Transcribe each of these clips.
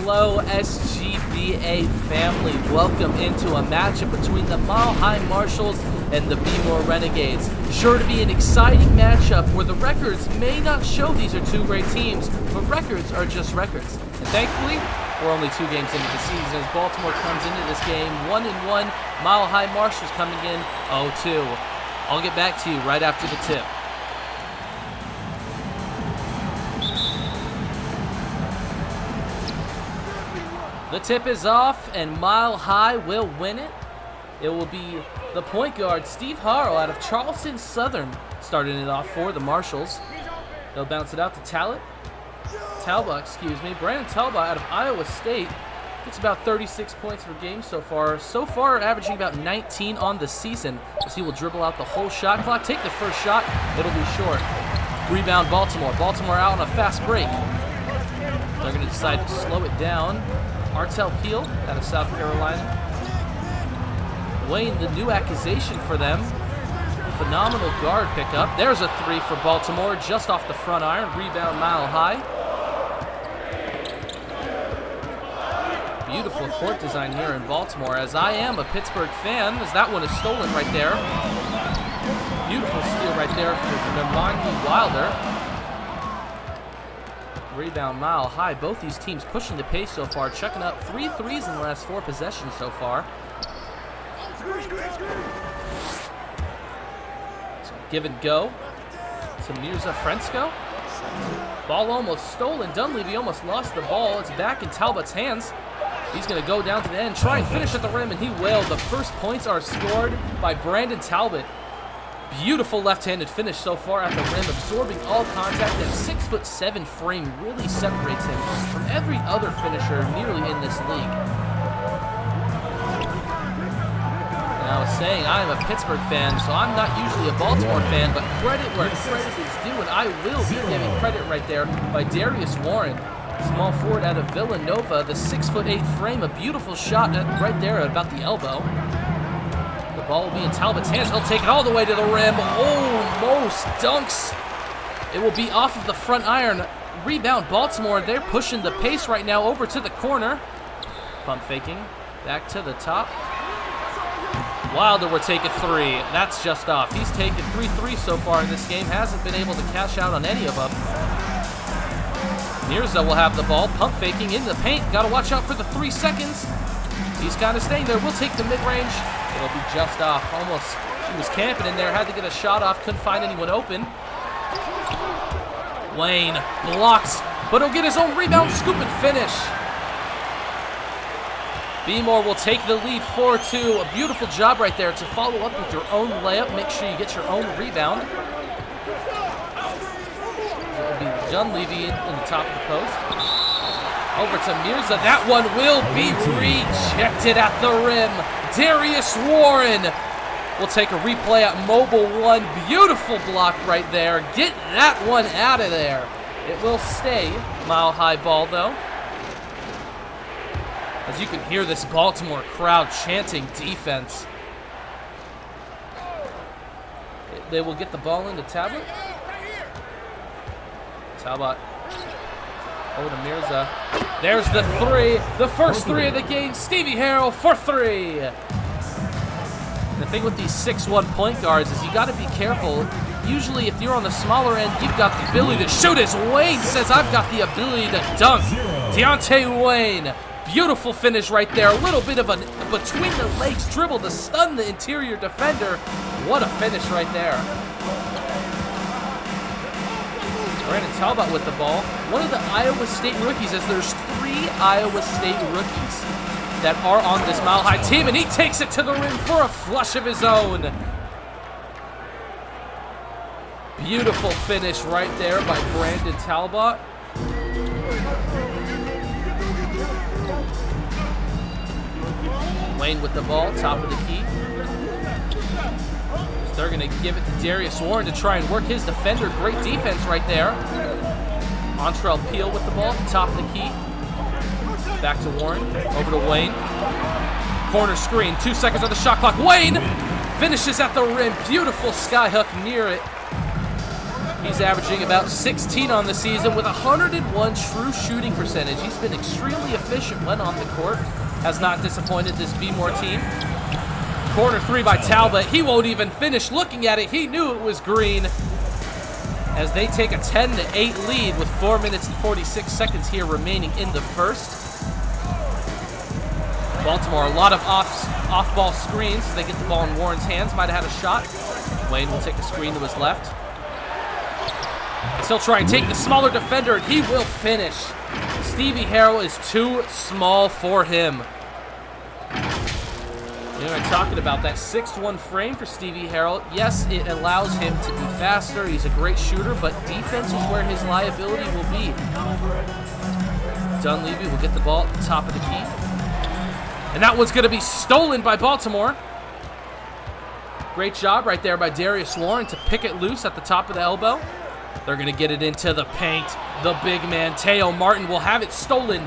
Hello, SGBA family. Welcome into a matchup between the Mile High Marshals and the B-More Renegades. Sure to be an exciting matchup where the records may not show these are two great teams, but records are just records. And thankfully, we're only 2 games into the season as Baltimore comes into this game 1-1. Mile High Marshals coming in 0-2. I'll get back to you right after the tip. The tip is off, and Mile High will win it. It will be the point guard, Steve Harrell, out of Charleston Southern, starting it off for the Marshals. They'll bounce it out to Talbot, Brandon Talbot out of Iowa State. Gets about 36 points per game so far. So far, averaging about 19 on the season, as he will dribble out the whole shot clock. Take the first shot, it'll be short. Rebound Baltimore. Baltimore out on a fast break. They're going to decide to slow it down. Artel Peel out of South Carolina. Wayne, the new accusation for them. Phenomenal guard pickup. There's a 3 for Baltimore, just off the front iron. Rebound Mile High. Beautiful court design here in Baltimore, as I am a Pittsburgh fan, as that one is stolen right there. Beautiful steal right there for Nemanja Wilder. Rebound Mile High. Both these teams pushing the pace so far, chucking up 3 threes in the last 4 possessions so far. So give and go to Mirza Frensko. Ball almost stolen. Dunleavy almost lost the ball. It's back in Talbot's hands. He's going to go down to the end, try and finish at the rim, and he will. The first points are scored by Brandon Talbot. Beautiful left-handed finish so far at the rim, absorbing all contact. That 6'7" frame really separates him from every other finisher nearly in this league. And I was saying I am a Pittsburgh fan, so I'm not usually a Baltimore fan, but credit where credit is due, and I will be giving credit right there by Darius Warren. Small forward out of Villanova, the 6'8" frame, a beautiful shot right there at about the elbow. The ball will be in Talbot's hands. He'll take it all the way to the rim. Almost dunks. It will be off of the front iron. Rebound Baltimore. They're pushing the pace right now over to the corner. Pump faking. Back to the top. Wilder will take a 3. That's just off. He's taken 3 threes so far in this game. Hasn't been able to cash out on any of them. Mirza will have the ball. Pump faking in the paint. Got to watch out for the 3 seconds. He's kind of staying there. We'll take the mid-range. It'll be just off. Almost, he was camping in there. Had to get a shot off. Couldn't find anyone open. Wayne blocks, but he'll get his own rebound, scoop, and finish. B-More will take the lead 4-2. A beautiful job right there to follow up with your own layup. Make sure you get your own rebound. It'll be Dunleavy in the top of the post. Over to Mirza. That one will be rejected at the rim. Darius Warren will take a replay at Mobile 1. Beautiful block right there. Get that one out of there. It will stay Mile High ball, though. As you can hear this Baltimore crowd chanting defense. They will get the ball into Talbot. Talbot over to Mirza. There's the 3. The first 3 of the game. Stevie Harrell for 3. The thing with these 6'1" point guards is you got to be careful. Usually if you're on the smaller end, you've got the ability to shoot, as Wayne says I've got the ability to dunk. Deontay Wayne. Beautiful finish right there. A little bit of a between the legs dribble to stun the interior defender. What a finish right there. Brandon Talbot with the ball. One of the Iowa State rookies, as there's 3 Iowa State rookies that are on this Mile High team, and he takes it to the rim for a flush of his own. Beautiful finish right there by Brandon Talbot. Wayne with the ball, top of the key. They're going to give it to Darius Warren to try and work his defender. Great defense right there. Montrell Peel with the ball at the top of the key. Back to Warren. Over to Wayne. Corner screen. 2 seconds on the shot clock. Wayne finishes at the rim. Beautiful skyhook near it. He's averaging about 16 on the season with 101 true shooting percentage. He's been extremely efficient when on the court. Has not disappointed this B-More team. Corner three by Talbot. He won't even finish looking at it. He knew it was green. As they take a 10-8 lead with 4 minutes and 46 seconds here remaining in the first. Baltimore, a lot of off-ball screens. They get the ball in Warren's hands. Might have had a shot. Wayne will take a screen to his left. He'll try and take the smaller defender, and he will finish. Stevie Harrell is too small for him. You know, I'm talking about that 6'1" frame for Stevie Harrell. Yes, it allows him to be faster. He's a great shooter, but defense is where his liability will be. Dunleavy will get the ball at the top of the key. And that one's going to be stolen by Baltimore. Great job right there by Darius Warren to pick it loose at the top of the elbow. They're going to get it into the paint. The big man, Teo Martin, will have it stolen.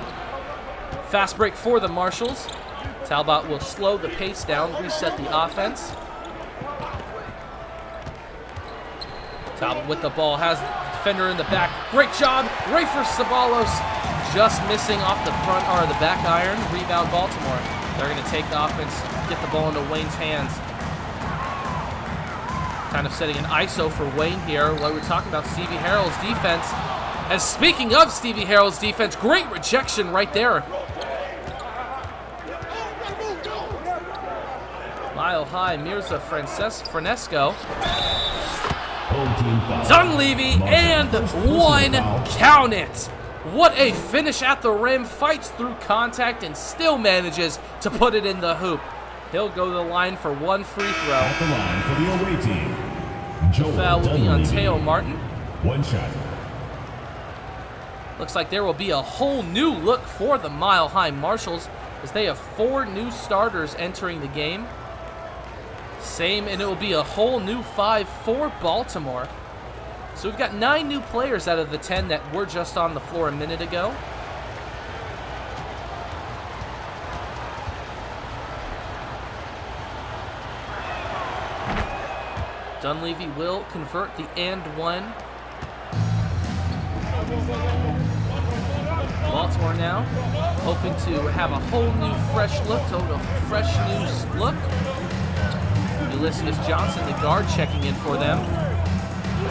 Fast break for the Marshals. Talbot will slow the pace down, reset the offense. Talbot with the ball, has the defender in the back. Great job, Rafer Ceballos just missing off the front or the back iron. Rebound Baltimore. They're going to take the offense, get the ball into Wayne's hands. Kind of setting an ISO for Wayne here. While we're talking about Stevie Harrell's defense. And speaking of Stevie Harrell's defense, great rejection right there. Mile high, Mirza Franesco. Dunleavy and one, count it. What a finish at the rim, fights through contact and still manages to put it in the hoop. He'll go to the line for one free throw. At the line for the away team, The foul will be on Teo Martin. One shot. Looks like there will be a whole new look for the Mile High Marshals as they have 4 new starters entering the game. Same, and it will be a whole new 5 for Baltimore. So we've got 9 new players out of the 10 that were just on the floor a minute ago. Dunleavy will convert the and one. Baltimore now hoping to have a whole new fresh look, Ulysses Johnson, the guard, checking in for them.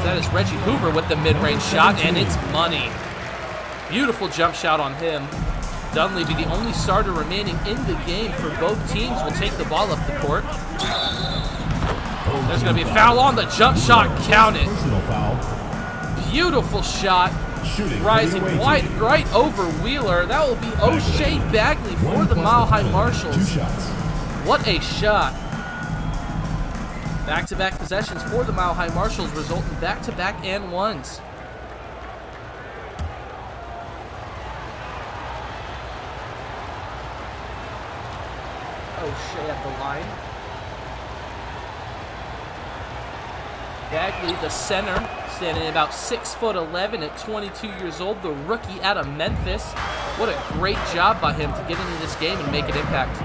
That is Reggie Hoover with the mid-range shot, and it's money. Beautiful jump shot on him. Dunleavy, the only starter remaining in the game for both teams, will take the ball up the court. There's going to be a foul on the jump shot. Count it. Beautiful shot. Rising right over Wheeler. That will be O'Shea Bagley for the Mile High Marshals. What a shot. Back-to-back possessions for the Mile High Marshals result in back-to-back and ones. O'Shea at the line. Bagley, the center, standing at about 6'11" at 22 years old, the rookie out of Memphis. What a great job by him to get into this game and make an impact.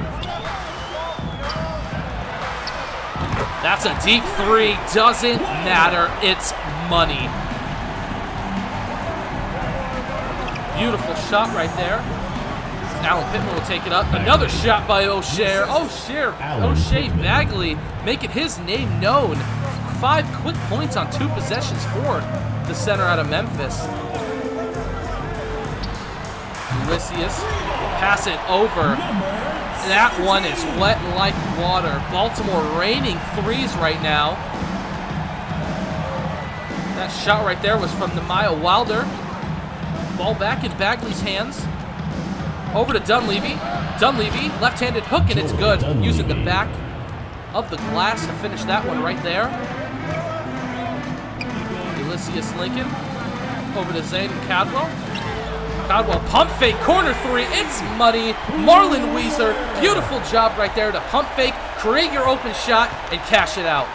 That's a deep 3, doesn't matter, it's money. Beautiful shot right there. Alan Pittman will take it up. Another shot by O'Shea. O'Shea Bagley making his name known. 5 quick points on 2 possessions for the center out of Memphis. Ulysses will pass it over. That one is wet like water. Baltimore raining 3s right now. That shot right there was from Nehemiah Wilder. Ball back in Bagley's hands. Over to Dunleavy. Dunleavy, left-handed hook, and it's good. Using the back of the glass to finish that one right there. Ulysses Lincoln. Over to Zayden Cadwell. Cadwell, pump fake, corner 3, it's money. Marlon Weezer, beautiful job right there to pump fake, create your open shot, and cash it out.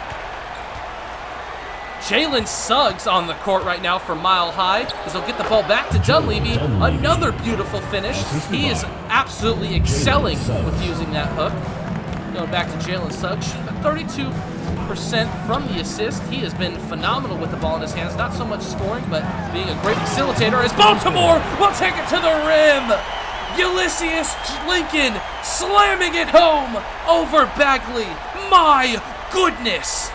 Jalen Suggs on the court right now for Mile High, as he'll get the ball back to Dunleavy. Another beautiful finish. He is absolutely excelling with using that hook. Going back to Jalen Suggs, shooting about 32% from the assist. He has been phenomenal with the ball in his hands. Not so much scoring, but being a great facilitator as Baltimore will take it to the rim. Ulysses Lincoln slamming it home over Bagley. My goodness.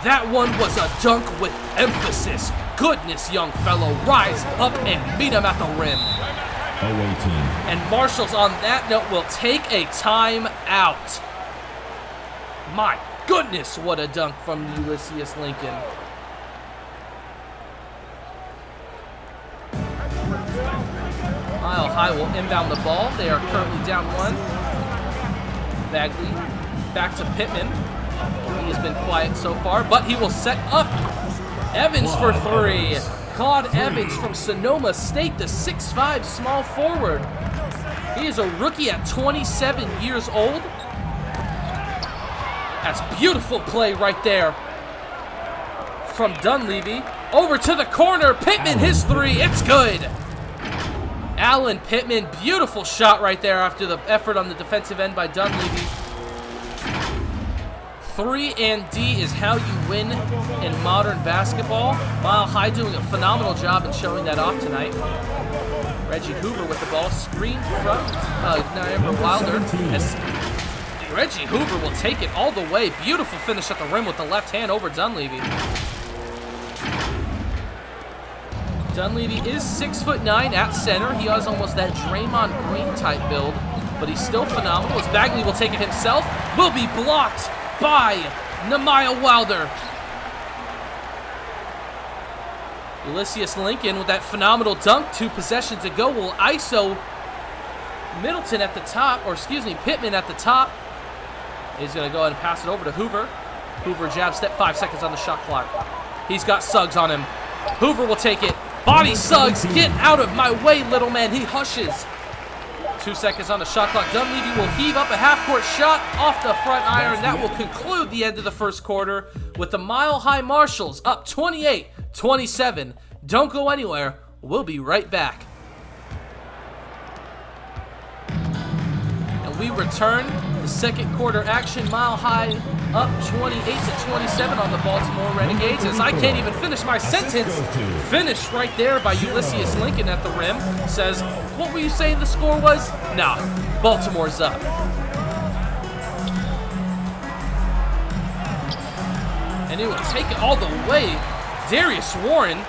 That one was a dunk with emphasis. Goodness, young fellow. Rise up and meet him at the rim. Away team. And Marshall's on that note will take a timeout. My goodness, what a dunk from Ulysses Lincoln. Mile High will inbound the ball. They are currently down 1. Bagley back to Pittman. He has been quiet so far, but he will set up Evans for 3. Claude Evans from Sonoma State, the 6'5" small forward. He is a rookie at 27 years old. That's beautiful play right there from Dunleavy. Over to the corner, Pittman, his 3, it's good. Allen Pittman, beautiful shot right there after the effort on the defensive end by Dunleavy. 3 and D is how you win in modern basketball. Mile High doing a phenomenal job in showing that off tonight. Reggie Hoover with the ball, screen from Niagara Wilder. As Reggie Hoover will take it all the way. Beautiful finish at the rim with the left hand over Dunleavy. Dunleavy is 6'9" at center. He has almost that Draymond Green type build, but he's still phenomenal. As Bagley will take it himself, will be blocked by Nehemiah Wilder. Ulysses Lincoln with that phenomenal dunk 2 possessions ago will ISO Middleton at the top, or excuse me, Pittman at the top. He's going to go ahead and pass it over to Hoover. Hoover jab step, 5 seconds on the shot clock. He's got Suggs on him. Hoover will take it. Body Suggs, get out of my way, little man. He hushes. 2 seconds on the shot clock. Dunleavy will heave up a half-court shot off the front iron. That will conclude the end of the first quarter with the Mile High Marshals up 28-27. Don't go anywhere. We'll be right back. And we return the second quarter action. Mile High up 28-27 on the Baltimore Renegades. As I can't even finish my sentence. Finished right there by Ulysses Lincoln at the rim. Says, what were you saying the score was? Nah, Baltimore's up. And it will take it all the way. Darius Warren,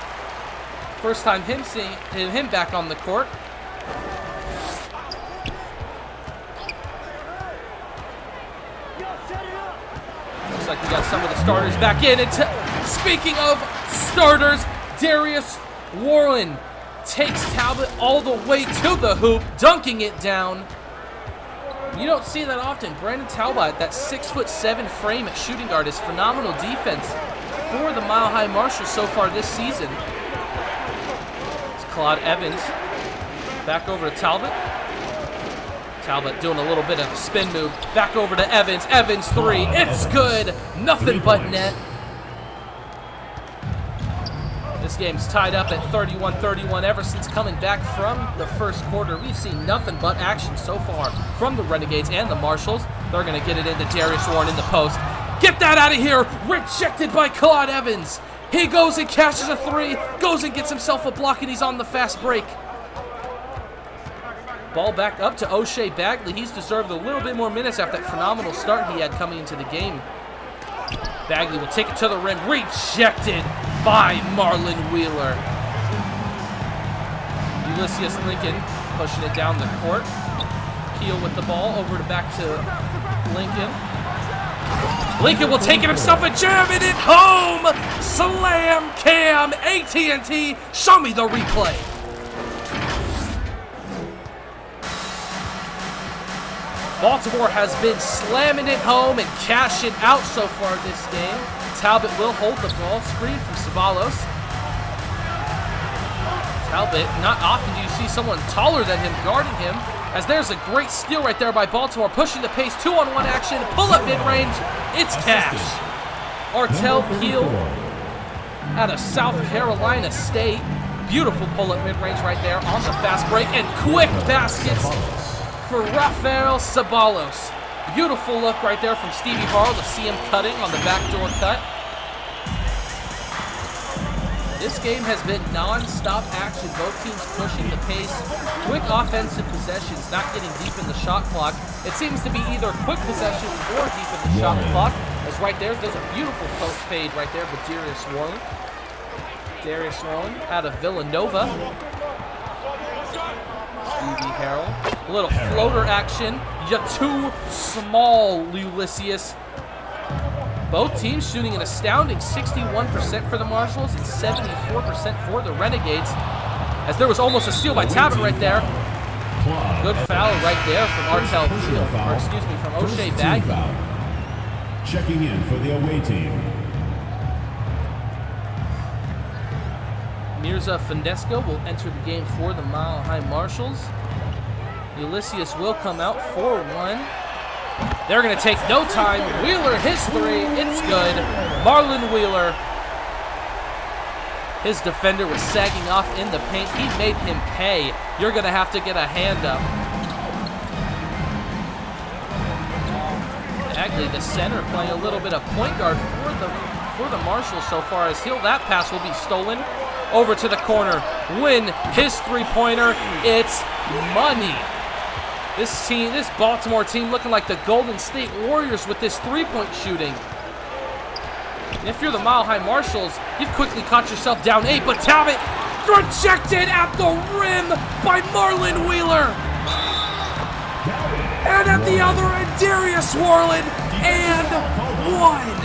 first time seeing him back on the court. Looks like we got some of the starters back in. And speaking of starters, Darius Warren takes Talbot all the way to the hoop, dunking it down. You don't see that often. Brandon Talbot, that 6'7" frame at shooting guard, is phenomenal defense for the Mile High Marshals so far this season. It's Claude Evans back over to Talbot. Talbot doing a little bit of a spin move. Back over to Evans. Evans 3. It's good. Nothing but net. This game's tied up at 31-31 ever since coming back from the first quarter. We've seen nothing but action so far from the Renegades and the Marshals. They're going to get it into Darius Warren in the post. Get that out of here. Rejected by Claude Evans. He goes and catches a 3. Goes and gets himself a block, and he's on the fast break. Ball back up to O'Shea Bagley. He's deserved a little bit more minutes after that phenomenal start he had coming into the game. Bagley will take it to the rim. Rejected by Marlon Wheeler. Ulysses Lincoln pushing it down the court. Keel with the ball over to back to Lincoln. Lincoln will take it himself and jam it home. Slam Cam. AT&T. Show me the replay. Baltimore has been slamming it home and cashing out so far this game. Talbot will hold the ball. Screen from Ceballos. Talbot, not often do you see someone taller than him guarding him, as there's a great steal right there by Baltimore, pushing the pace, 2-on-1 action, pull-up mid-range, it's cash. Artel Peel out of South Carolina State. Beautiful pull-up mid-range right there on the fast break, and quick baskets for Rafael Ceballos. Beautiful look right there from Stevie Harrell to see him cutting on the backdoor cut. This game has been non-stop action. Both teams pushing the pace. Quick offensive possessions, not getting deep in the shot clock. It seems to be either quick possessions or deep in the shot clock. As right there's a beautiful post fade right there with Darius Warren. Darius Warren out of Villanova. Stevie Harrell. A little floater action. You're too small, Ulysses. Both teams shooting an astounding 61% for the Marshals and 74% for the Renegades. As there was almost a steal by Tabit right there. Good foul right there from Artel Peel, or excuse me, from O'Shea Bagley. Checking in for the away team. Mirza Findesco will enter the game for the Mile High Marshals. Ulysses will come out for one. They're going to take no time. Wheeler, his three. It's good. Marlon Wheeler. His defender was sagging off in the paint. He made him pay. You're going to have to get a hand up. Bagley, the center, playing a little bit of point guard for the Marshals so far, as that pass will be stolen over to the corner. Win his three-pointer. It's money. This Baltimore team looking like the Golden State Warriors with this three-point shooting. And if you're the Mile High Marshals, you've quickly caught yourself down 8, but Talbot rejected at the rim by Marlon Wheeler. And at the other end, Darius Warland, and one.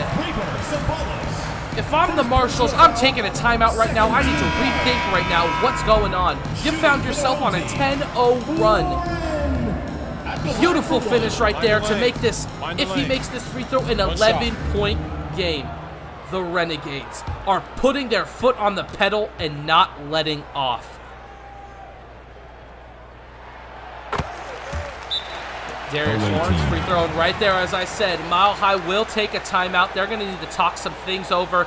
If I'm the Marshals, I'm taking a timeout right now. I need to rethink right now what's going on. You found yourself on a 10-0 run. Beautiful finish right there to make this, if he makes this free throw, an 11-point game. The Renegades are putting their foot on the pedal and not letting off. Darius Warren's free throw right there, as I said. Mile High will take a timeout. They're going to need to talk some things over.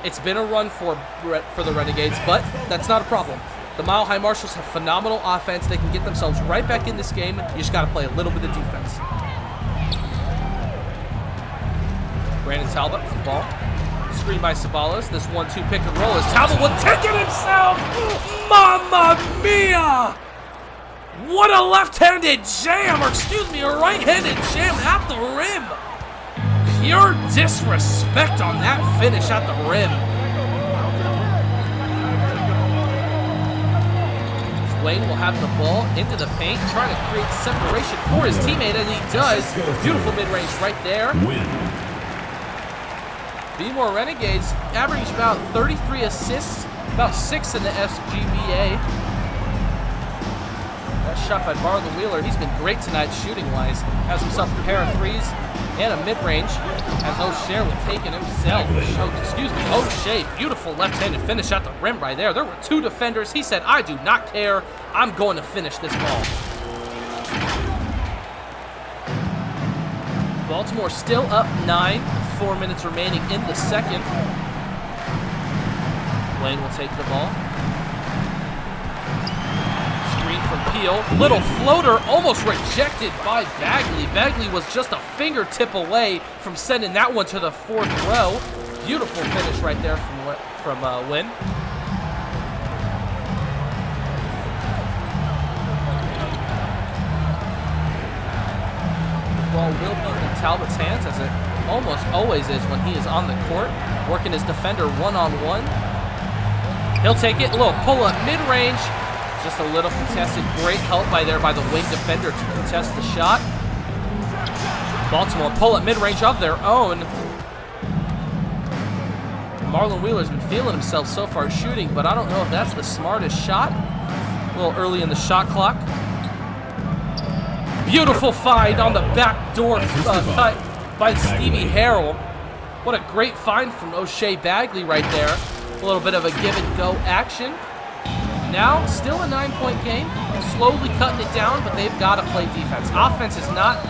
It's been a run for the Renegades, but that's not a problem. The Mile High Marshals have phenomenal offense. They can get themselves right back in this game. You just got to play a little bit of defense. Brandon Talbot with the ball. Screen by Sabalos. This 1-2 pick and roll as Talbot will take it himself. Mamma mia! What a left-handed jam, or excuse me, a right-handed jam at the rim. Pure disrespect on that finish at the rim. Wayne will have the ball into the paint, trying to create separation for his teammate, and he does. Beautiful mid-range right there. Bmore Renegades average about 33 assists, about 6 in the SGBA. That shot by Marlon Wheeler. He's been great tonight shooting-wise. Has himself a pair of threes and a mid-range. As O'Shea will take it himself. O'Shea, beautiful left-handed finish at the rim right there. There were two defenders. He said, I do not care. I'm going to finish this ball. Baltimore still up 9. 4 minutes remaining in the second. Wayne will take the ball. Screen from Peel. Little floater almost rejected by Bagley. Bagley was just a fingertip away from sending that one to the fourth row. Beautiful finish right there from Wynn. The ball will be in Talbot's hands, as it almost always is when he is on the court, working his defender one-on-one. He'll take it, a little pull-up mid-range, just a little contested. Great help by the wing defender to contest the shot. Baltimore pull-up mid-range of their own. Marlon Wheeler's been feeling himself so far shooting, but I don't know if that's the smartest shot. A little early in the shot clock. Beautiful find on the back door cut by Stevie Harrell. What a great find from O'Shea Bagley right there. A little bit of a give and go action. Now, still a 9-point game. Slowly cutting it down, but they've got to play defense. Offense is not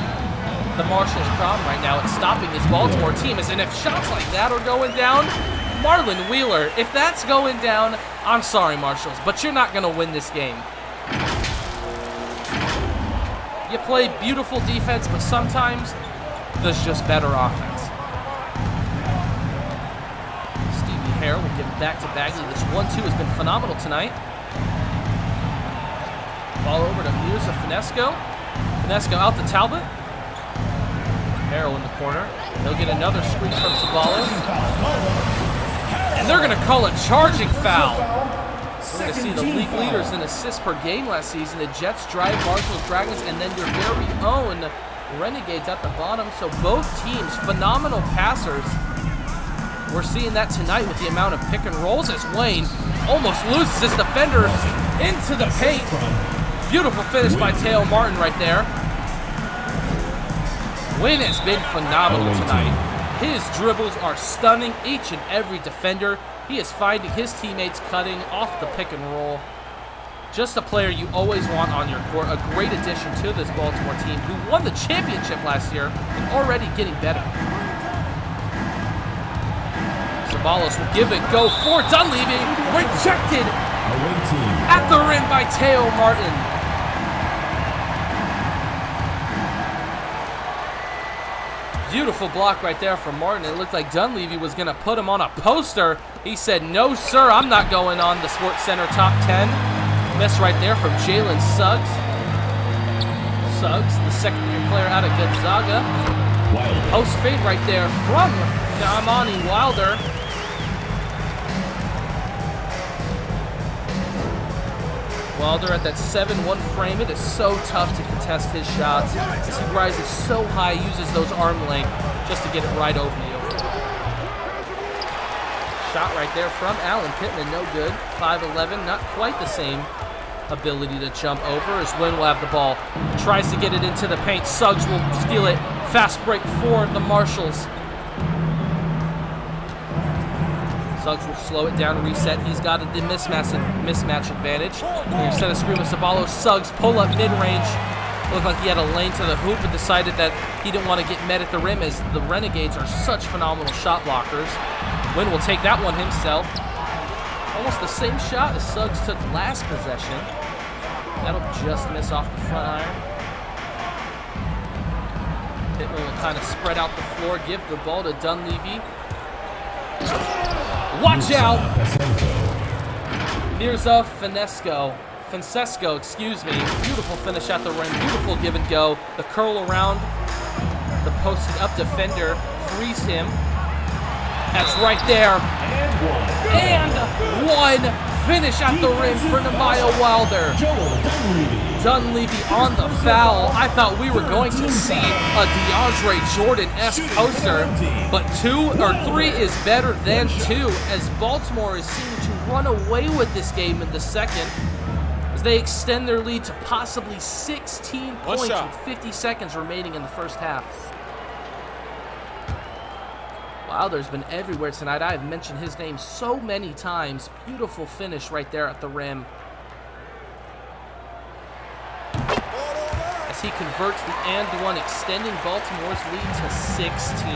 the Marshals' problem right now. It's stopping this Baltimore team. And if shots like that are going down, Marlon Wheeler, if that's going down, I'm sorry, Marshals, but you're not going to win this game. You play beautiful defense, but sometimes there's just better offense. Stevie Hare will give it back to Bagley. This 1-2 has been phenomenal tonight. Ball over to Mirza Finesco. Finesco out to Talbot. Harrell in the corner. He'll get another screen from Ceballos. And they're going to call a charging foul. We're going to see the league leaders in assists per game last season. The Jets drive Marshalls, Dragons, and then your very own Renegades at the bottom. So both teams, phenomenal passers. We're seeing that tonight with the amount of pick and rolls as Wayne almost loses his defender into the paint. Beautiful finish by Teo Martin right there. Wynn has been phenomenal tonight. His dribbles are stunning each and every defender. He is finding his teammates cutting off the pick and roll. Just a player you always want on your court. A great addition to this Baltimore team who won the championship last year and already getting better. Ceballos will give it go for Dunleavy. Rejected at the rim by Teo Martin. Beautiful block right there from Martin. It looked like Dunleavy was going to put him on a poster. He said, no, sir, I'm not going on the Sports Center top 10. Miss right there from Jalen Suggs. Suggs, the second-year player out of Gonzaga. Post fade right there from Amani Wilder. Wilder at that 7-1 frame. It is so tough to contest his shots as he rises so high, uses those arm length just to get it right over you. Shot right there from Alan Pittman, no good. 5'11", not quite the same ability to jump over as Wynn will have the ball. Tries to get it into the paint. Suggs will steal it. Fast break for the Marshalls. Suggs will slow it down, reset. He's got the mismatch advantage. Instead of screen with Ceballos, Suggs pull up mid-range. Looked like he had a lane to the hoop, but decided that he didn't want to get met at the rim as the Renegades are such phenomenal shot blockers. Wynn will take that one himself. Almost the same shot as Suggs took last possession. That'll just miss off the front iron. Pittman will kind of spread out the floor, give the ball to Dunleavy. Watch out! Mirza Finesco, excuse me. Beautiful finish at the rim. Beautiful give and go. The curl around. The posted up defender frees him. That's right there. And one. Finish at the rim for Nehemiah Wilder. Dunleavy on the foul. I thought we were going to see a DeAndre Jordan-esque poster, but 2 or 3 is better than 2 as Baltimore is seeming to run away with this game in the second as they extend their lead to possibly 16 points with 50 seconds remaining in the first half. Wilder's been everywhere tonight. I have mentioned his name so many times. Beautiful finish right there at the rim. As he converts the and one, extending Baltimore's lead to 16.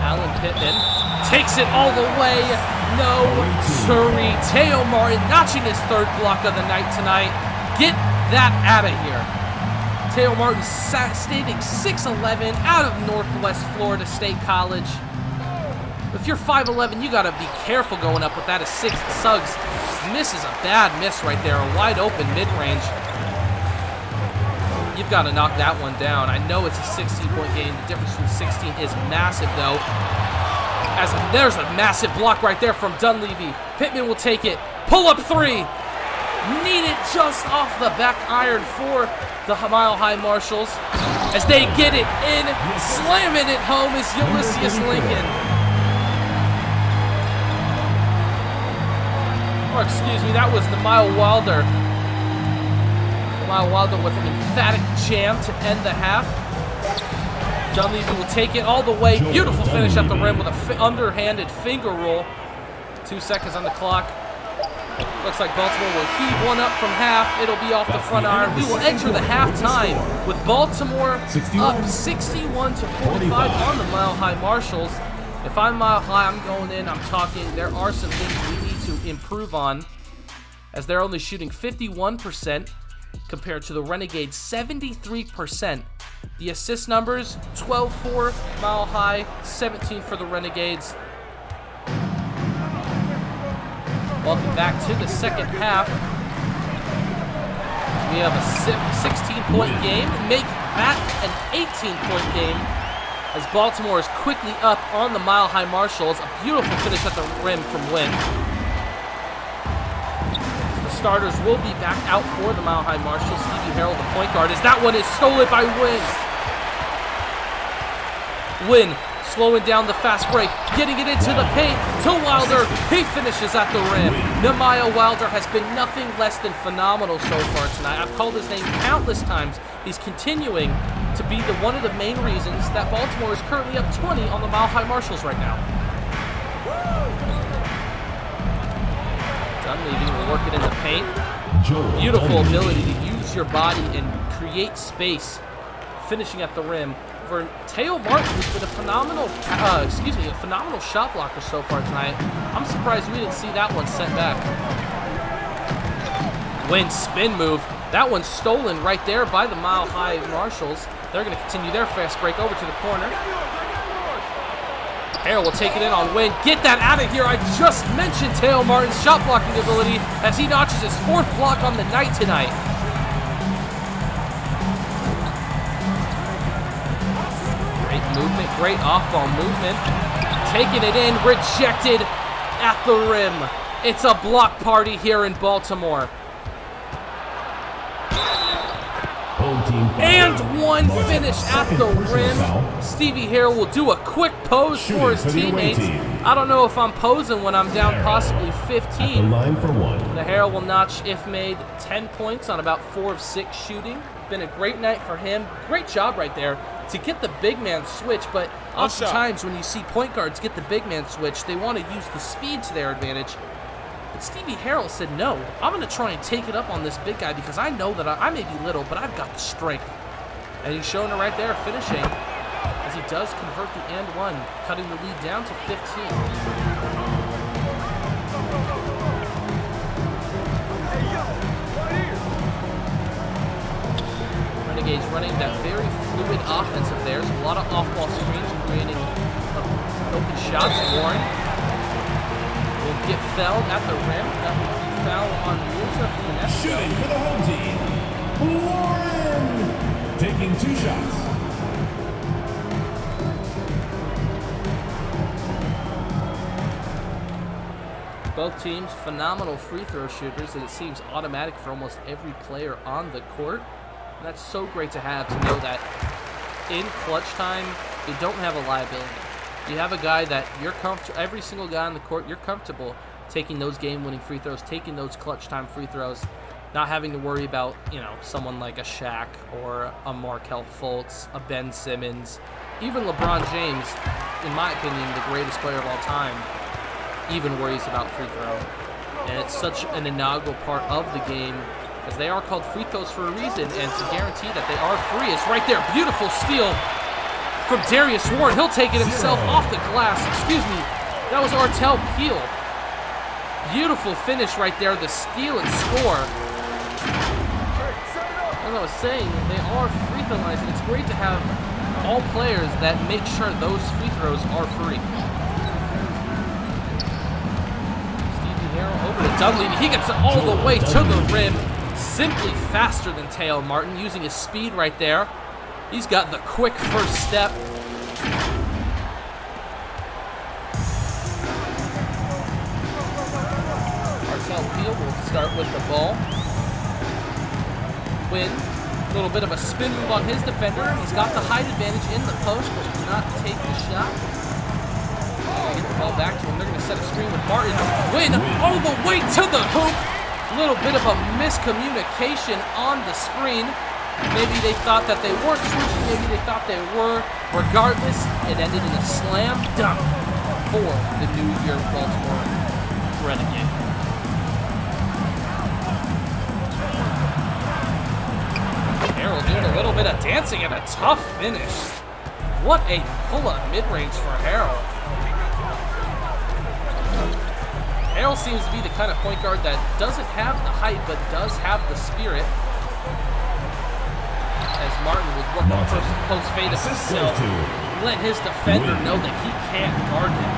Alan Pittman takes it all the way. No, sirree. Teo Martin notching his 3rd block of the night tonight. Get that out of here. Teo Martin standing 6'11", out of Northwest Florida State College. If you're 5'11", you got to be careful going up with that. Suggs misses a bad miss right there, a wide open mid-range. You've got to knock that one down. I know it's a 16-point game. The difference from 16 is massive, though. There's a massive block right there from Dunleavy. Pittman will take it. Pull-up 3. Need it just off the back iron for the Mile High Marshalls as they get it in. Slamming it home is Ulysses Lincoln. Or excuse me, that was Nehemiah Wilder. Nehemiah Wilder with an emphatic jam to end the half. Dunleavy will take it all the way. Beautiful finish at the rim with an underhanded finger roll. 2 seconds on the clock. Looks like Baltimore will heave one up from half. It'll be off the front iron. We will enter the halftime with Baltimore up 61-45 on the Mile High Marshalls. If I'm Mile High, I'm going in, I'm talking. There are some things we need to improve on. as they're only shooting 51% compared to the Renegades 73%. The assist numbers, 12-4 Mile High, 17 for the Renegades. Welcome back to the second half. We have a 16-point game. Make that an 18-point game as Baltimore is quickly up on the Mile High Marshals. A beautiful finish at the rim from Wynn. The starters will be back out for the Mile High Marshals. Stevie Harrell, the point guard, as that one is stolen by Wynn. Wynn slowing down the fast break, getting it into the paint to Wilder. He finishes at the rim. Nehemiah Wilder has been nothing less than phenomenal so far tonight. I've called his name countless times. He's continuing to be one of the main reasons that Baltimore is currently up 20 on the Mile High Marshals right now. Dunleavy will work it in the paint. Beautiful ability to use your body and create space. Finishing at the rim for Teo Martin, who's been a phenomenal shot blocker so far tonight. I'm surprised we didn't see that one sent back. Wynn spin move. That one's stolen right there by the Mile High Marshals. They're going to continue their fast break over to the corner. Harrell will take it in on Wynn. Get that out of here. I just mentioned Teo Martin's shot blocking ability as he notches his 4th block on the night tonight. Movement, great off-ball movement. Taking it in, rejected at the rim. It's a block party here in Baltimore. And one finish at the rim. Stevie Harrell will do a quick pose for his teammates. I don't know if I'm posing when I'm down possibly 15. The Harrell will notch, if made, 10 points on about 4 of 6 shooting. Been a great night for him. Great job right there to get the big man switch, but oftentimes when you see point guards get the big man switch, they want to use the speed to their advantage. But Stevie Harrell said, no, I'm going to try and take it up on this big guy because I know that I may be little, but I've got the strength. And he's showing it right there, finishing, as he does convert the and one, cutting the lead down to 15. Renegades running that very fluid offense of theirs. A lot of off-ball screens creating open shots. Warren will get fouled at the rim. That will be foul on Musa Finesse. Shooting for the home team, Warren! Taking 2 shots. Both teams phenomenal free throw shooters, and it seems automatic for almost every player on the court. And that's so great to have, to know that in clutch time, you don't have a liability. You have a guy that you're comfortable, every single guy on the court, you're comfortable taking those game-winning free throws, taking those clutch time free throws, not having to worry about, someone like a Shaq or a Markelle Fultz, a Ben Simmons, even LeBron James, in my opinion, the greatest player of all time, even worries about free throw. And it's such an inaugural part of the game, as they are called free throws for a reason, and to guarantee that they are free is right there. Beautiful steal from Darius Warren. He'll take it himself off the glass. Excuse me. That was Artel Peel. Beautiful finish right there. The steal and score. As I was saying, they are free throw lines, and it's great to have all players that make sure those free throws are free. Stevie Harrell over to Dunleavy. He gets it all the way to the rim. Simply faster than Teo Martin, using his speed right there. He's got the quick first step. Artel Peel will start with the ball. Wynn, a little bit of a spin move on his defender. He's got the height advantage in the post, but will not take the shot. Get the ball back to him. They're going to set a screen with Martin. Wynn all the way to the hoop. A little bit of a miscommunication on the screen. Maybe they thought that they weren't switching. Maybe they thought they were. Regardless, it ended in a slam dunk for the New Year Baltimore Renegades. Harrell doing a little bit of dancing and a tough finish. What a pull-up mid-range for Harrell. Harrell seems to be the kind of point guard that doesn't have the height, but does have the spirit. As Martin would work on post fade of himself, letting his defender know that he can't guard him.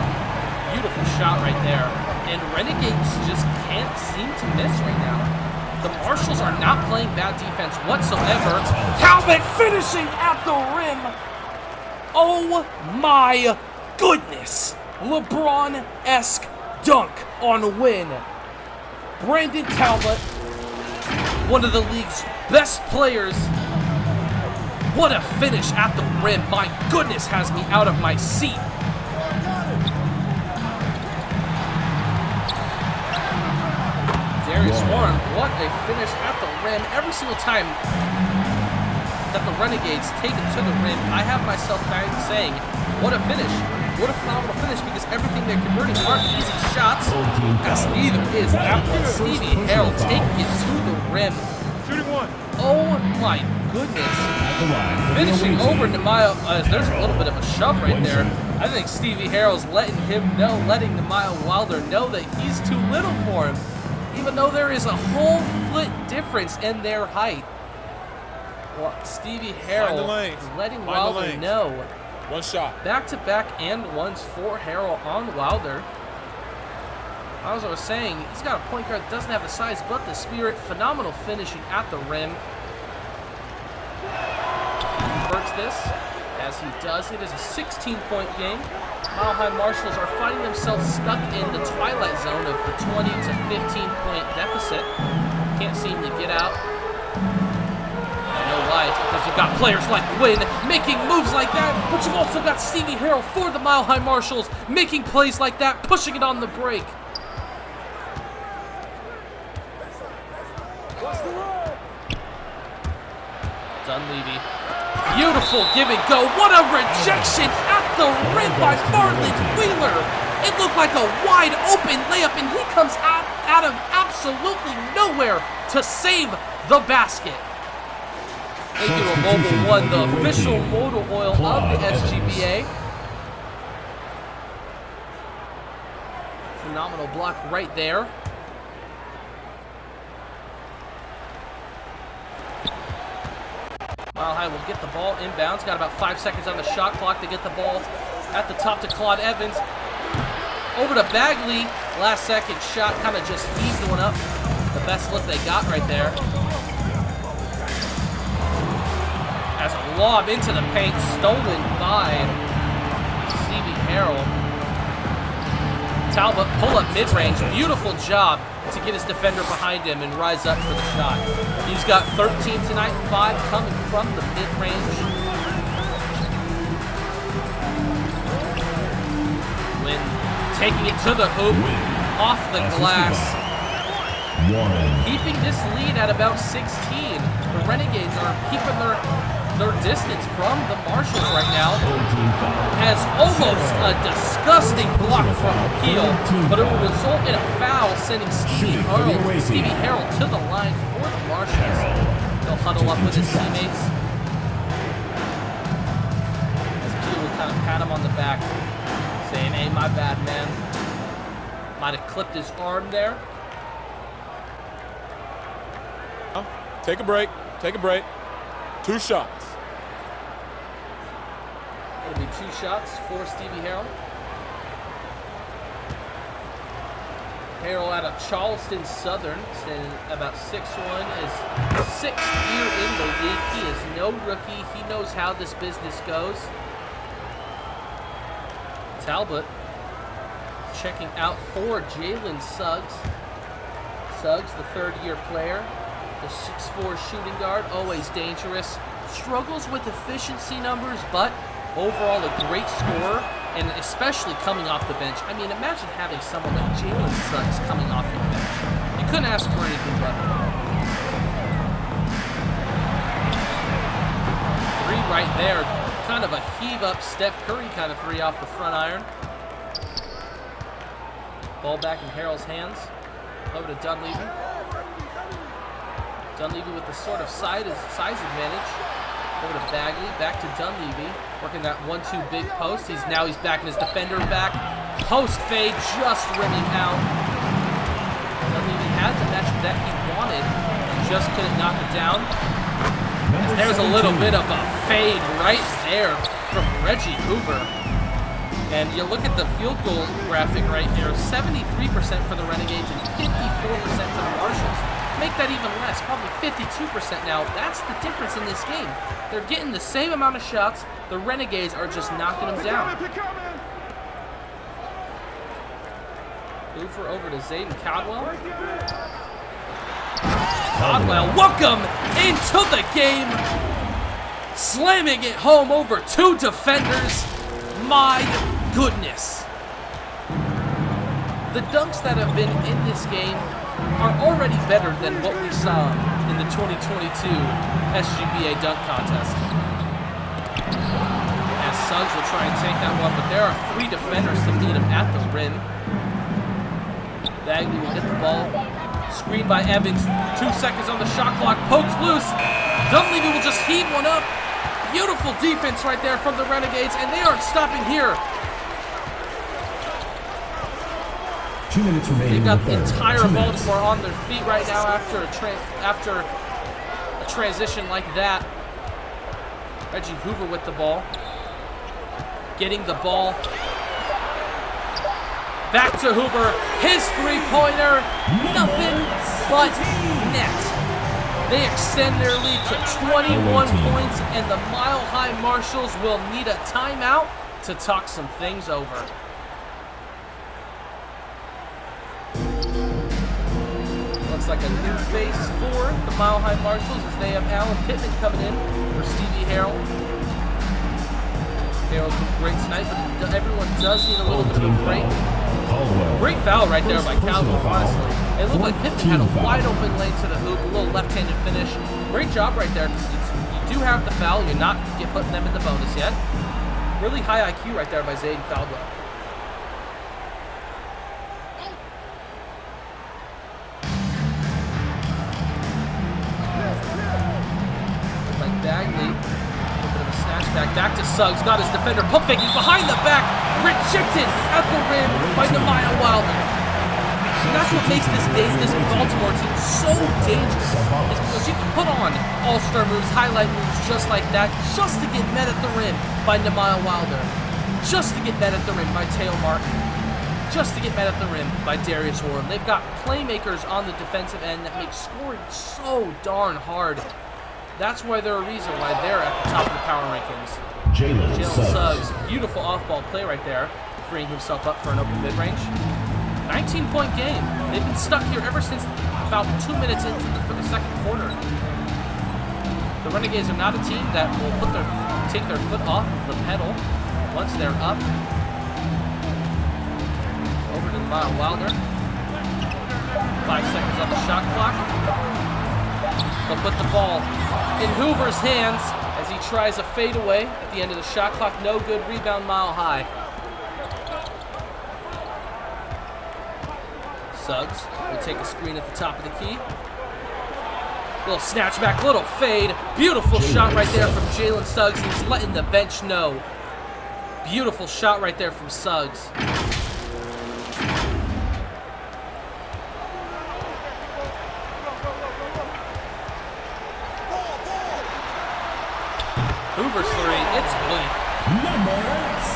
Beautiful shot right there. And Renegades just can't seem to miss right now. The Marshals are not playing bad defense whatsoever. Talbot finishing at the rim. Oh my goodness. LeBron-esque dunk on Win. Brandon Talbot, one of the league's best players. What a finish at the rim. My goodness, has me out of my seat. Darius Warren, what a finish at the rim. Every single time that the Renegades take it to the rim, I have myself saying, what a finish. What a phenomenal finish, because everything they're converting aren't easy shots. As neither is that one. Stevie Harrell taking it to the rim. Shooting one. Oh my goodness. Finishing over Nehemiah. There's a little bit of a shove right there. I think Stevie Harrell's letting Nehemiah Wilder know that he's too little for him, even though there is a whole foot difference in their height. Well, Stevie Harrell letting Wilder know. One shot. Back-to-back and ones for Harrell on Wilder. As I was saying, he's got a point guard that doesn't have the size but the spirit. Phenomenal finishing at the rim. He converts this. As he does, it is a 16-point game. Mile High Marshals are finding themselves stuck in the twilight zone of the 20 to 15-point deficit. Can't seem to get out. I know why. It's because you've got players like Win making moves like that, but you've also got Stevie Harrell for the Mile High Marshals making plays like that, pushing it on the break. Dunleavy. Beautiful give and go. What a rejection at the rim by Marlon Wheeler. It looked like a wide open layup, and he comes out of absolutely nowhere to save the basket. Thank you to Mobile One, the official motor oil of the SGBA. Phenomenal block right there. Mile High will get the ball inbounds. Got about 5 seconds on the shot clock to get the ball at the top to Claude Evans. Over to Bagley. Last second shot, kind of just heaved one up. The best look they got right there. As a lob into the paint, stolen by Stevie Harrell. Talbot pull up mid-range. Beautiful job to get his defender behind him and rise up for the shot. He's got 13 tonight, 5 coming from the mid-range. When taking it to the hoop, off the glass. Keeping this lead at about 16. The Renegades are keeping their distance from the Marshals right now, as almost a disgusting block from Peel, but it will result in a foul, sending Stevie Harrell to the line for the Marshals. He'll huddle up with his teammates, as Peel will kind of pat him on the back, saying, "Hey, my bad, man. Might have clipped his arm there." Take a break. Take a break. 2 shots. It'll be 2 shots for Stevie Harrell. Harrell out of Charleston Southern, standing about 6'1", his 6th year in the league. He is no rookie. He knows how this business goes. Talbot checking out for Jalen Suggs. Suggs, the 3rd-year player. The 6'4" shooting guard, always dangerous. Struggles with efficiency numbers, but overall a great scorer, and especially coming off the bench. I mean, imagine having someone like Jalen Suggs coming off your bench. You couldn't ask for anything better. 3 right there. Kind of a heave-up Steph Curry kind of 3 off the front iron. Ball back in Harrell's hands. Over to Dunleavy. Dunleavy with the sort of size advantage. Over to Bagley, back to Dunleavy, working that 1-2 big post. He's back in his defender back. Post fade, just rimming out. had the match that he wanted, just couldn't knock it down. And there's a little bit of a fade right there from Reggie Hoover. And you look at the field goal graphic right here, 73% for the Renegades and 54% for the Marshals. Make that even less, probably 52% now. That's the difference in this game. They're getting the same amount of shots. The Renegades are just knocking them down. Hoover over to Zayden Caldwell. Caldwell, welcome into the game. Slamming it home over 2 defenders. My goodness. The dunks that have been in this game are already better than what we saw in the 2022 SGBA dunk contest. As Suggs will try and take that one, but there are 3 defenders to meet him at the rim. Bagley will get the ball. Screen by Evans. 2 seconds on the shot clock. Pokes loose. Dunleavy will just heave one up. Beautiful defense right there from the Renegades, and they aren't stopping here. 2 minutes remaining. They've got the entire Baltimore on their feet right now after a transition like that. Reggie Hoover with the ball. Getting the ball. Back to Hoover. His 3-pointer. Nothing but net. They extend their lead to 21 points, and the Mile High Marshals will need a timeout to talk some things over. Looks like a new face for the Mile High Marshals as they have Alan Pittman coming in for Stevie Harrell. Harrell's been great tonight, but everyone does need a little bit of a break. Great foul right there by Caldwell, honestly. It looked like Pittman had a wide open lane to the hoop, a little left-handed finish. Great job right there, because you do have the foul. You're not putting them in the bonus yet. Really high IQ right there by Zayden Caldwell. Like Bagley, a little bit of a snatchback. Back to Suggs, got his defender pump faking behind the back, rejected at the rim by Nehemiah Wilder. And that's what makes this Baltimore team so dangerous, is because you can put on all-star moves, highlight moves just like that, just to get met at the rim by Nehemiah Wilder, just to get met at the rim by Teo Martin, just to get met at the rim by Darius Warren. They've got playmakers on the defensive end that make scoring so darn hard. That's why they're a reason why they're at the top of the power rankings. Jalen Suggs, beautiful off-ball play right there, freeing himself up for an open mid-range. 19-point game. They've been stuck here ever since about 2 minutes into the second quarter. The Renegades are not a team that will take their foot off of the pedal once they're up. Over to Lyle Wilder. 5 seconds on the shot clock. They'll put the ball in Hoover's hands as he tries a fadeaway at the end of the shot clock. No good. Rebound Mile High. Suggs will take a screen at the top of the key. Little snatchback, little fade. Beautiful shot right there from Jalen Suggs. He's letting the bench know. Beautiful shot right there from Suggs. Hoover's 3, it's good. Number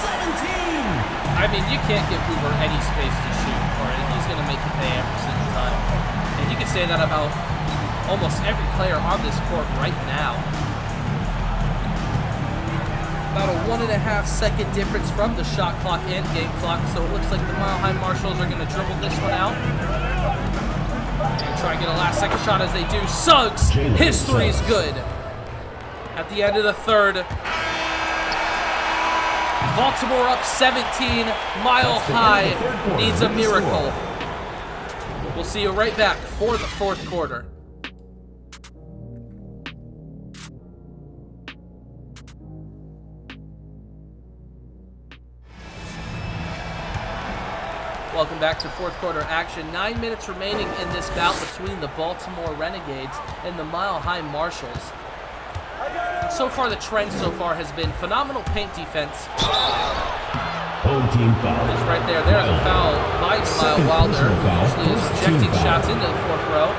17. I mean, you can't give Hoover any space to shoot, or he's going to make you pay every single time. And you can say that about almost every player on this court right now. About a 1.5 second difference from the shot clock and game clock, so it looks like the Mile High Marshals are going to dribble this one out. And try and get a last second shot as they do. Suggs, his 3 is good. At the end of the third, Baltimore up 17, Mile High needs a miracle. We'll see you right back for the fourth quarter. Welcome back to fourth quarter action. 9 minutes remaining in this bout between the Baltimore Renegades and the Mile High Marshals. So far, the trend so far has been phenomenal paint defense Home team foul. It's right there. There's a foul by Wilder, who usually is ejecting shots into the fourth row.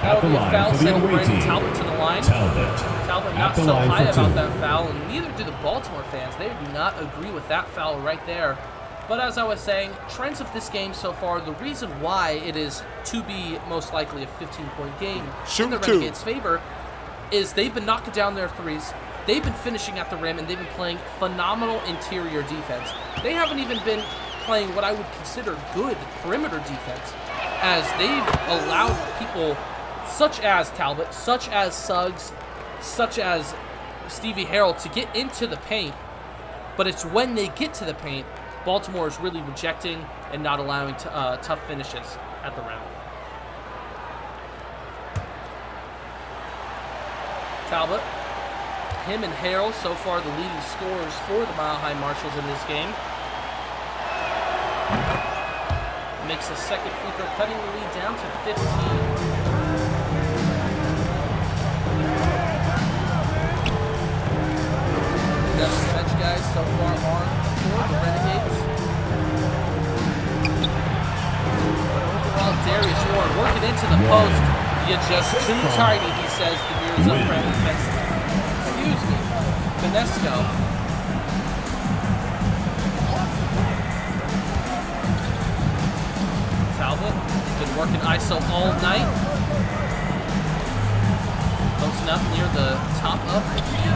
That will be a foul, sending Brandon Talbot to the line. Talbot not so high about that foul, and neither do the Baltimore fans. They do not agree with that foul right there. But as I was saying, trends of this game so far, the reason why it is to be most likely a 15-point game in the Renegades' favor is they've been knocking down their threes. They've been finishing at the rim, and they've been playing phenomenal interior defense. They haven't even been playing what I would consider good perimeter defense, as they've allowed people such as Talbot, such as Suggs, such as Stevie Harrell to get into the paint. But it's when they get to the paint, Baltimore is really rejecting and not allowing tough finishes at the rim. Talbot. Him and Harrell, so far the leading scorers for the Mile High Marshals in this game. Makes a second free throw, cutting the lead down to 15. The bench guys so far on for the Renegades. But overall, Darius Warren working into the post. You're just too tiny, he says to Mirza Finesco. Talbot has been working ISO all night. Posting up near the top of the key.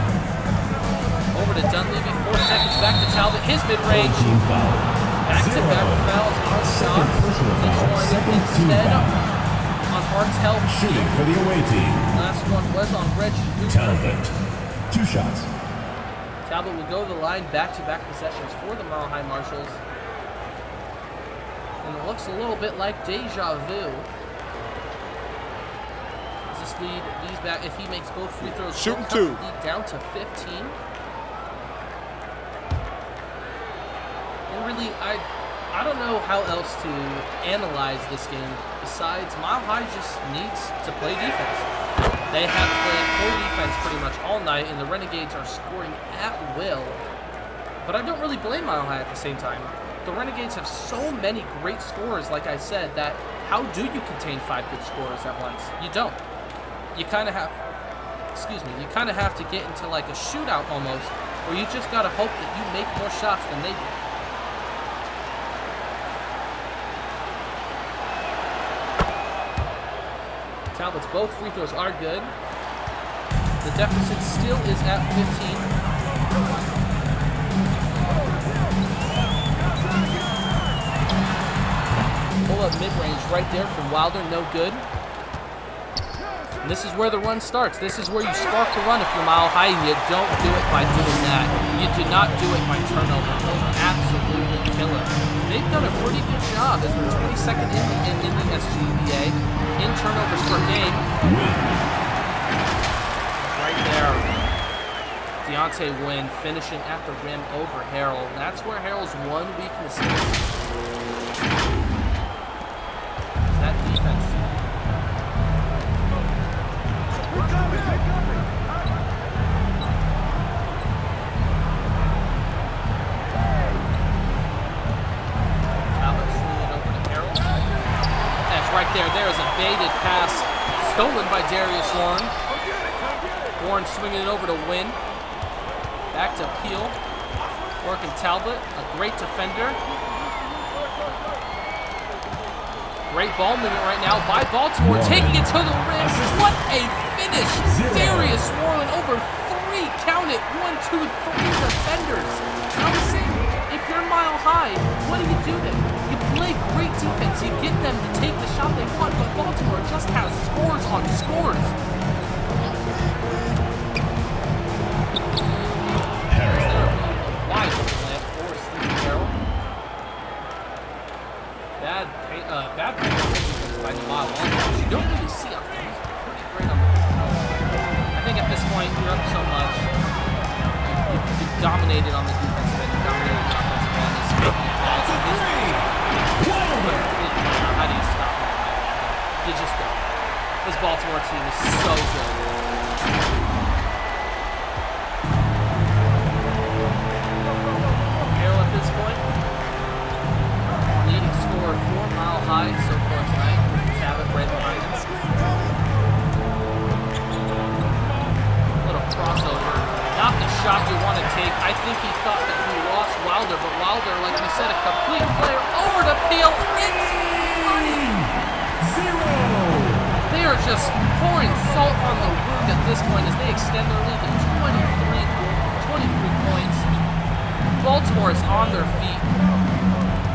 Over to Dunleavy, 4 seconds back to Talbot. His mid-range. Back-to-back fouls on shot. This one instead on Hartel. Shooting for the away team. Last one was on Reggie. Talbot. 2 shots. Talbot will go to the line, back-to-back possessions for the Mile High Marshals. And it looks a little bit like deja vu. As this lead, he's back. If he makes both free throws, shooting cut 2. the lead down to 15. And really, I don't know how else to analyze this game besides Mile High just needs to play defense. They have played poor defense pretty much all night, and the Renegades are scoring at will. But I don't really blame Mile High at the same time. The Renegades have so many great scorers, like I said, that how do you contain 5 good scorers at once? You don't. You kind of have, you kind of have to get into like a shootout almost, where you just got to hope that you make more shots than they do. Talbot's both free throws are good. The deficit still is at 15. Pull up mid-range right there from Wilder, no good. And this is where the run starts. This is where you spark the run if you're Mile High, and you don't do it by doing that. You do not do it by turnover. Those are absolutely killer. They've done a pretty good job as the 22nd in the SGBA in turnovers per game. Right there. Deontay Wynn finishing at the rim over Harrell. That's where Harrell's one weakness is. That defense. There is a baited pass stolen by Darius Warren. Warren swinging it over to Wynn. Back to Peel. Working Talbot, a great defender. Great ball movement right now by Baltimore, taking it to the rim. What a finish! Darius Warren over 3, count it, 1, 2, 3 defenders. I was saying, if you're Mile High, what do you do then? You play great defense, you get them to take the shot they want, but Baltimore just has scores on scores. Wide open layup for Stevie Harrell. Bad by the mile long. You don't really see him. He's pretty great on the I think at this point, you're up so much. You've dominated on the defensive end, you've dominated on the offensive end. It's making balls. How do you stop that? You just don't. This Baltimore team is so good. Harrell at this point. to take. I think he thought that he lost Wilder, but Wilder, like we said, a complete player over to Peel. It's money. 0. They are just pouring salt on the wound at this point as they extend their lead to 23 points. Baltimore is on their feet,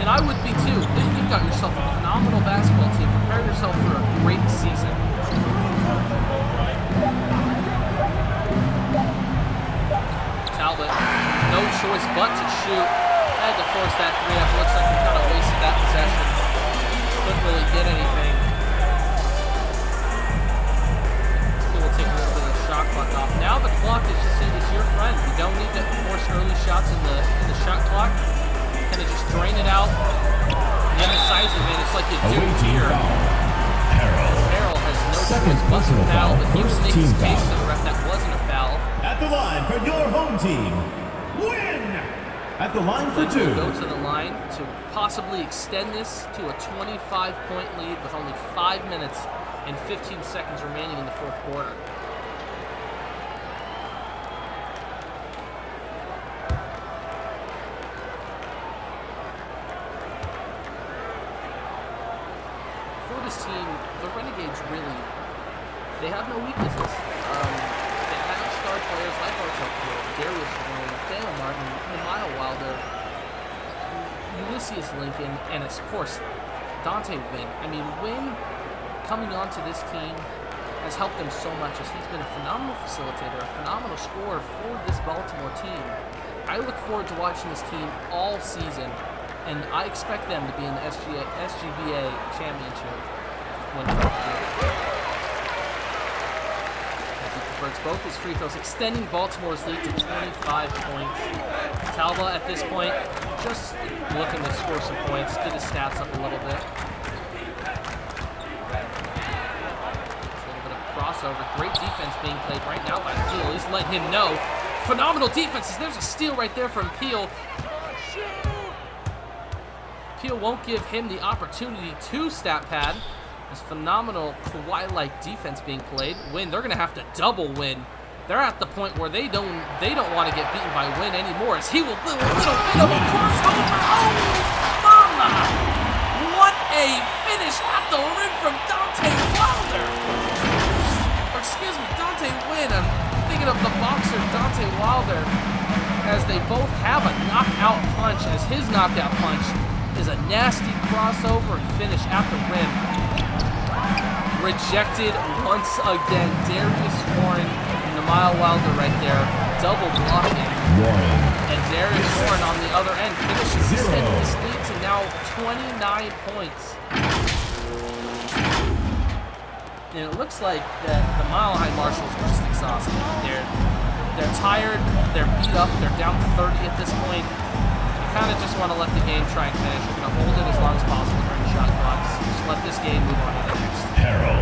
and I would be too. You've got yourself a phenomenal basketball team. Prepare yourself for a great season. Talbot, no choice but to shoot. Had to force that three up. Looks like he kind of wasted that possession. Couldn't really get anything. We'll take a little bit of the shot clock off. Now the clock is just your friend. You don't need to force early shots in the shot clock. Kind of just drain it out. The other side's advantage like you do here. Harrell has no choice but to foul, but he will make his case to the ref that wasn't a foul. At the line for your home team, win! At the line for 2. Go to the line to possibly extend this to a 25-point lead with only 5 minutes and 15 seconds remaining in the fourth quarter. For this team, the Renegades really, they have no weaknesses. They have star players like Arturo, Darius Warren, Dale Martin, Mile Wilder, Ulysses Lincoln, and of course, Dante Wynn. I mean, Wynn coming onto this team has helped them so much as he's been a phenomenal facilitator, a phenomenal scorer for this Baltimore team. I look forward to watching this team all season, and I expect them to be in the SGBA championship when converts both his free throws, extending Baltimore's lead to 25 points. Talbot at this point just looking to score some points, get his stats up a little bit. Just a little bit of crossover. Great defense being played right now by Peel. He's letting him know. Phenomenal defenses. There's a steal right there from Peel. Peel won't give him the opportunity to stat pad. There's phenomenal Kawhi-like defense being played. Win, they're gonna have to double Win. They're at the point where they don't want to get beaten by Win anymore. As he will do a little bit of a crossover. Oh, mama! What a finish at the rim from Dante Wilder. Or excuse me, Dante Wynn. I'm thinking of the boxer Dante Wilder, as they both have a knockout punch. As his knockout punch is a nasty crossover and finish at the rim. Rejected once again. Darius Warren and Mile Wilder right there, double blocking. And Darius Warren on the other end finishes this lead to now 29 points. And it looks like the Mile High Marshals are just exhausted. They're tired, they're beat up, they're down to 30 at this point. You kind of just want to let the game try and finish. You're going to hold it as long as possible during the shot clocks. Just let this game move on to the next. Harold.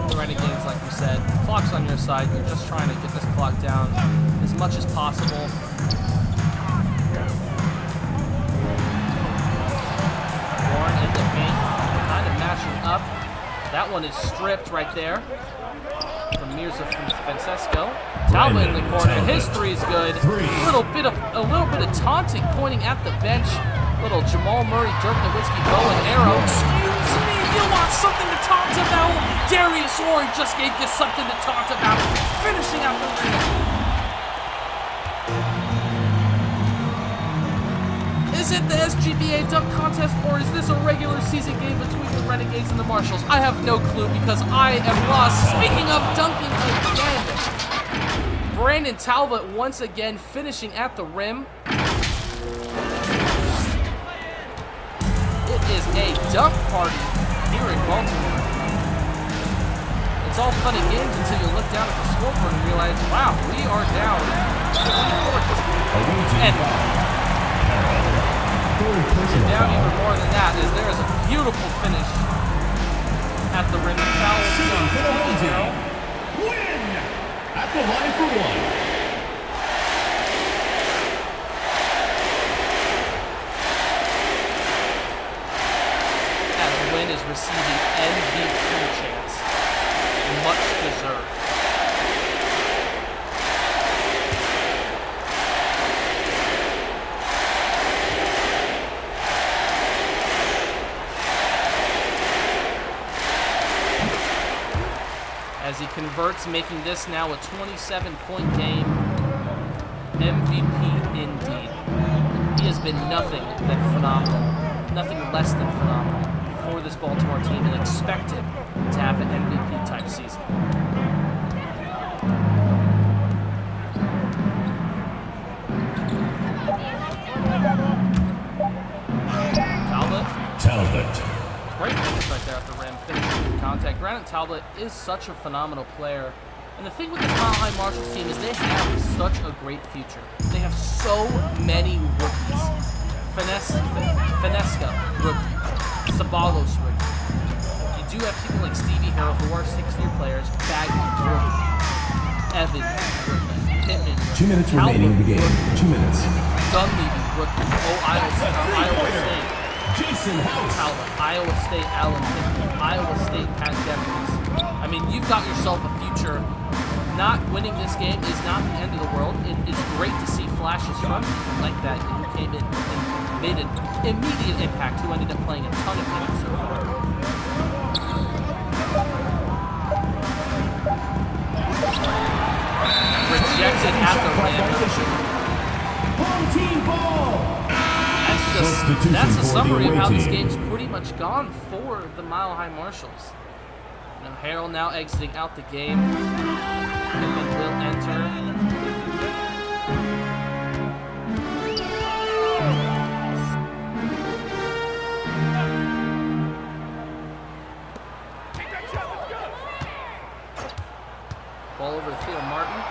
The Renegades, like we said, the clock's on your side. You're just trying to get this clock down as much as possible. Warren in the paint, kind of matching up. That one is stripped right there from Mirza Francesco. Talbot in the corner. His three is good. A little bit of taunting pointing at the bench. Little Jamal Murray, Dirk Nowitzki, bow and arrow. Excuse me, you want something to taunt about? Darius Warren just gave you something to taunt about. Finishing out the rim. Is it the SGBA dunk contest, or is this a regular season game between the Renegades and the Marshals? I have no clue because I am lost. Speaking of dunking again, Brandon Talbot once again finishing at the rim. It is a dunk party here in Baltimore. It's all fun and games until you look down at the scoreboard and realize, wow, we are down 54 at this point. And down even more than that, is there is a beautiful finish at the rim. Win! At the line for 1. receiving MVP chance. Much deserved. As he converts, making this now a 27-point game. MVP indeed. He has been nothing but phenomenal, nothing less than phenomenal for this Baltimore team, and expect him to have an MVP type season. Talbot. Great finish right there at the rim, finishing in contact. Granted, Talbot is such a phenomenal player. And the thing with this Mile High Marshals team is they have such a great future. They have so many rookies. Finesca, rookie. Sabalos, rookie. You do have people like Stevie Harrell who are sixth-year players. Bagley, rookie. Evans, rookie. Pittman, rookie. 2 minutes remaining in the game. 2 minutes. Dunleavy, rookie. Iowa State. Jason House. Talbot, Iowa State, Allen Pittman, Iowa State, Pat Jeffries. I mean, you've got yourself a future. Not winning this game is not the end of the world. It is great to see flashes from people like that who came in and made an immediate impact, who ended up playing a ton of minutes so far. Rejected at the rim. Home team ball. That's a summary of how this game's pretty much gone for the Mile High Marshals. Now Harrell now exiting out the game. Pittman will enter. Ball over the field, Martin.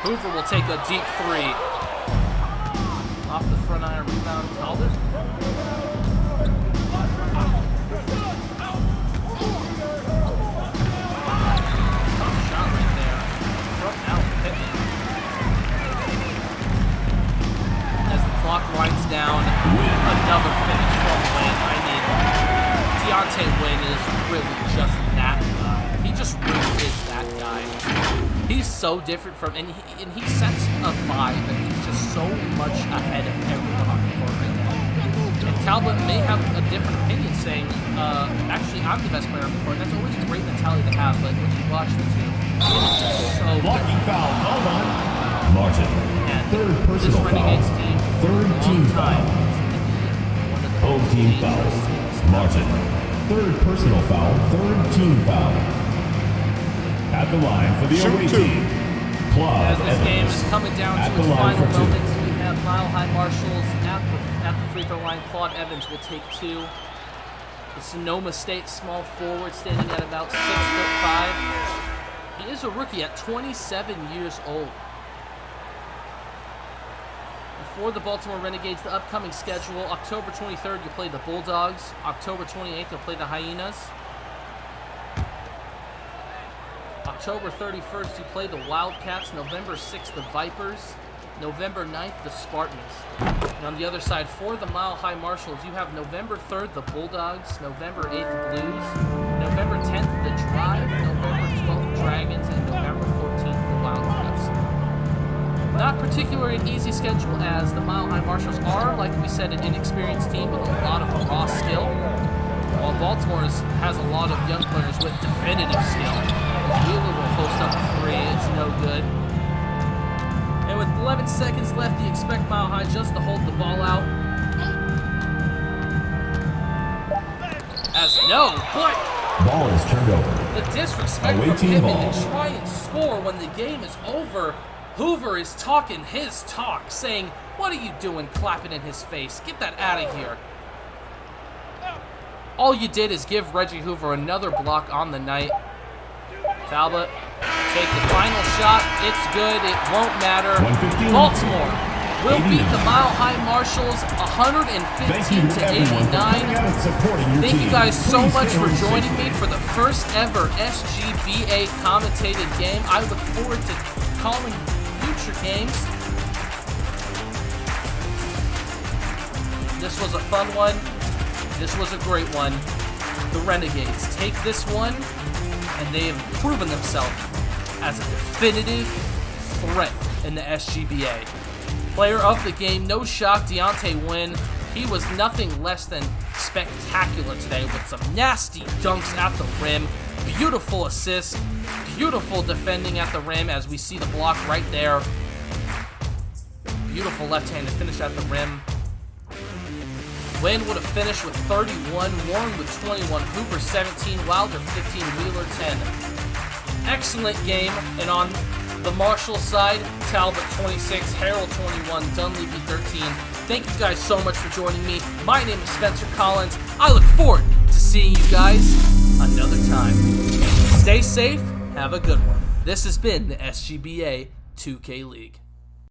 Hoover will take a deep three. Off the front iron rebound, Talbot. Tough shot right there from Allen Pittman. As the clock winds down, another finish from Wynn. I mean, Deontay Wynn is really just that guy. He just really is that guy. He's so different from, and he sets a vibe, and he's just so much ahead of everyone on the court right now. And Talbot may have a different opinion, saying, actually, I'm the best player on the court. That's always a great mentality to have, but when you watch the two, it's just so Blocking foul, hold on. Martin. And Third personal this Renegades foul. team, Third team foul. Home team foul. Martin. Third personal foul. Third team foul. At the line for the away team. As this game is coming down to its final moments, we have Mile High Marshals at the free throw line. Claude Evans will take two. The Sonoma State small forward standing at about 6'5". He is a rookie at 27 years old. And for the Baltimore Renegades, the upcoming schedule: October 23rd, you play the Bulldogs. October 28th, you'll play the Hyenas. October 31st, you play the Wildcats. November 6th, the Vipers. November 9th, the Spartans. And on the other side, for the Mile High Marshals, you have November 3rd, the Bulldogs. November 8th, the Blues. November 10th, the Drive. November 12th, Dragons. And November 14th, the Wildcats. Not particularly an easy schedule, as the Mile High Marshals are, like we said, an inexperienced team with a lot of raw skill, while Baltimore has a lot of young players with definitive skill. Wheeler will post up a three. It's no good. And with 11 seconds left, you expect Mile High just to hold the ball out. As no, but ball is turned over. The disrespect from Pittman to try and score when the game is over. Hoover is talking his talk, saying, "What are you doing clapping in his face? Get that out of here." All you did is give Reggie Hoover another block on the night. Talbot, take the final shot. It's good. It won't matter. Baltimore will beat the Mile High Marshals 115-89. Thank you guys so much for joining me for the first ever SGBA commentated game. I look forward to calling future games. This was a fun one. This was a great one. The Renegades take this one, and they have proven themselves as a definitive threat in the SGBA. Player of the game, no shock, Deontay Wynn. He was nothing less than spectacular today with some nasty dunks at the rim. Beautiful assist, beautiful defending at the rim as we see the block right there. Beautiful left-handed finish at the rim. Wynn would have finished with 31, Warren with 21, Hooper 17, Wilder 15, Wheeler 10. Excellent game, and on the Marshall side, Talbot 26, Harrell 21, Dunleavy 13. Thank you guys so much for joining me. My name is Spencer Collins. I look forward to seeing you guys another time. Stay safe, have a good one. This has been the SGBA 2K League.